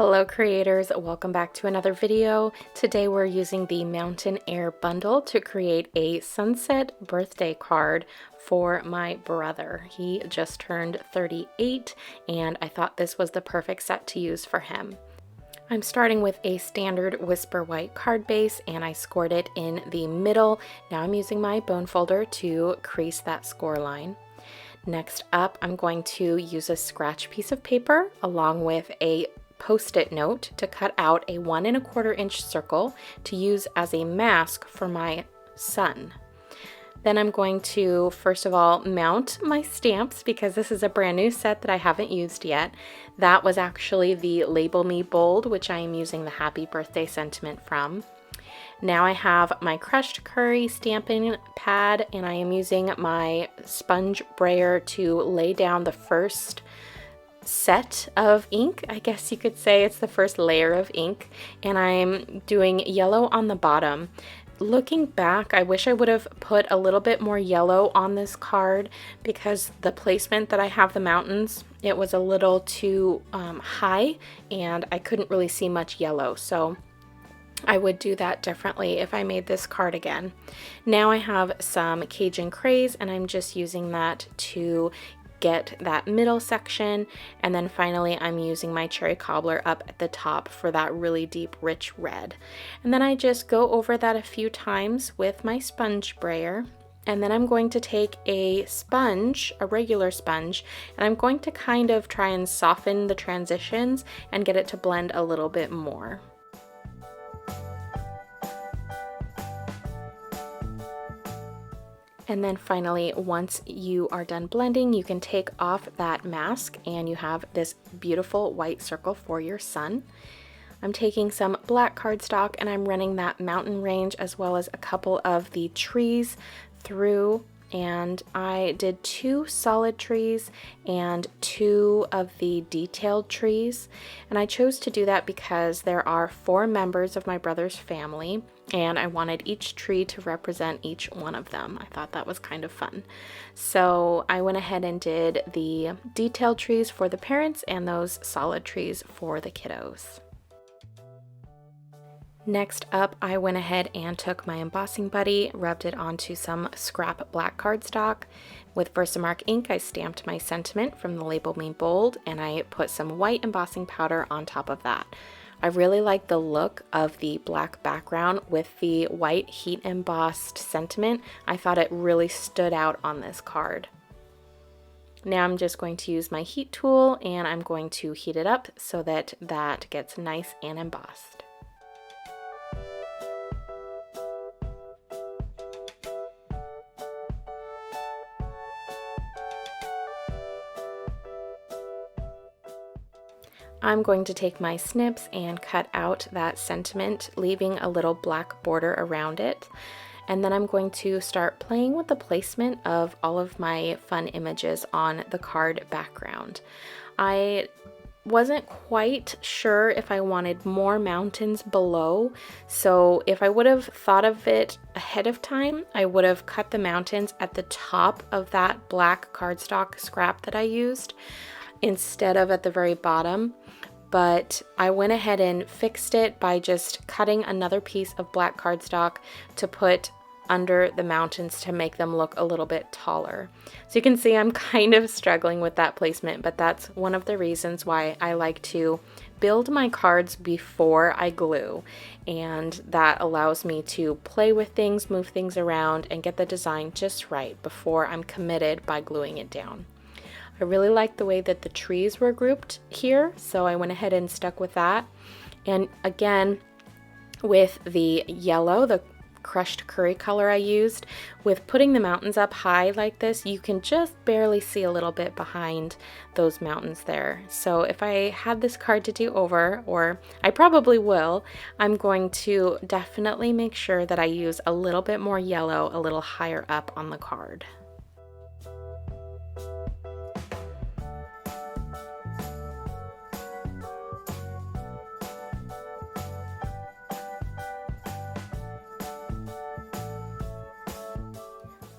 Hello creators, welcome back to another video. Today we're using the Mountain Air bundle to create a sunset birthday card for my brother. He just turned 38 and I thought this was the perfect set to use for him. I'm starting with a standard Whisper White card base and I scored it in the middle. Now I'm using my bone folder to crease that score line. Next up, I'm going to use a scratch piece of paper along with a Post-it note to cut out a 1 1/4 inch circle to use as a mask for my sun. Then I'm going to first of all mount my stamps because this is a brand new set that I haven't used yet. That was actually the Label Me Bold, which I am using the happy birthday sentiment from. Now I have my crushed curry stamping pad and I am using my sponge brayer to lay down the first set of ink. I guess you could say it's the first layer of ink, and I'm doing yellow on the bottom. Looking back, I wish I would have put a little bit more yellow on this card because the placement that I have the mountains, it was a little too high and I couldn't really see much yellow, so I would do that differently if I made this card again. Now I have some Cajun craze and I'm just using that to get that middle section, and then finally I'm using my cherry cobbler up at the top for that really deep rich red. And then I just go over that a few times with my sponge brayer, and then I'm going to take a sponge, a regular sponge, and I'm going to kind of try and soften the transitions and get it to blend a little bit more. And then finally, once you are done blending, you can take off that mask and you have this beautiful white circle for your sun. I'm taking some black cardstock and I'm running that mountain range as well as a couple of the trees through, and I did 2 solid trees and 2 of the detailed trees. And I chose to do that because there are 4 members of my brother's family and I wanted each tree to represent each one of them. I thought that was kind of fun. So I went ahead and did the detailed trees for the parents and those solid trees for the kiddos. Next up, I went ahead and took my embossing buddy, rubbed it onto some scrap black cardstock. With Versamark ink, I stamped my sentiment from the Label Me Bold and I put some white embossing powder on top of that. I really like the look of the black background with the white heat embossed sentiment. I thought it really stood out on this card. Now I'm just going to use my heat tool and I'm going to heat it up so that that gets nice and embossed. I'm going to take my snips and cut out that sentiment, leaving a little black border around it. And then I'm going to start playing with the placement of all of my fun images on the card background. I wasn't quite sure if I wanted more mountains below, so if I would have thought of it ahead of time, I would have cut the mountains at the top of that black cardstock scrap that I used instead of at the very bottom. But I went ahead and fixed it by just cutting another piece of black cardstock to put under the mountains to make them look a little bit taller. So you can see I'm kind of struggling with that placement, but that's one of the reasons why I like to build my cards before I glue, and that allows me to play with things, move things around, and get the design just right before I'm committed by gluing it down. I really like the way that the trees were grouped here, so I went ahead and stuck with that. And again, with the yellow, the crushed curry color I used, with putting the mountains up high like this, you can just barely see a little bit behind those mountains there. So if I had this card to do over, or I probably will, I'm going to definitely make sure that I use a little bit more yellow a little higher up on the card.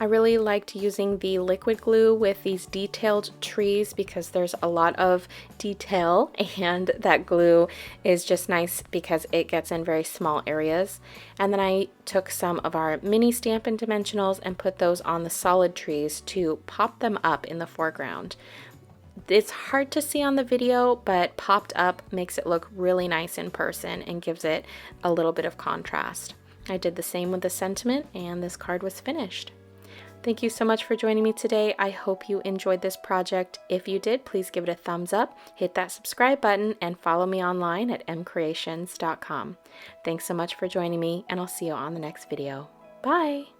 I really liked using the liquid glue with these detailed trees because there's a lot of detail, and that glue is just nice because it gets in very small areas. And then I took some of our mini Stampin' dimensionals and put those on the solid trees to pop them up in the foreground. It's hard to see on the video, but popped up makes it look really nice in person and gives it a little bit of contrast. I did the same with the sentiment, and this card was finished. Thank you so much for joining me today. I hope you enjoyed this project. If you did, please give it a thumbs up, hit that subscribe button, and follow me online at MKre8tions.com. Thanks so much for joining me, and I'll see you on the next video. Bye!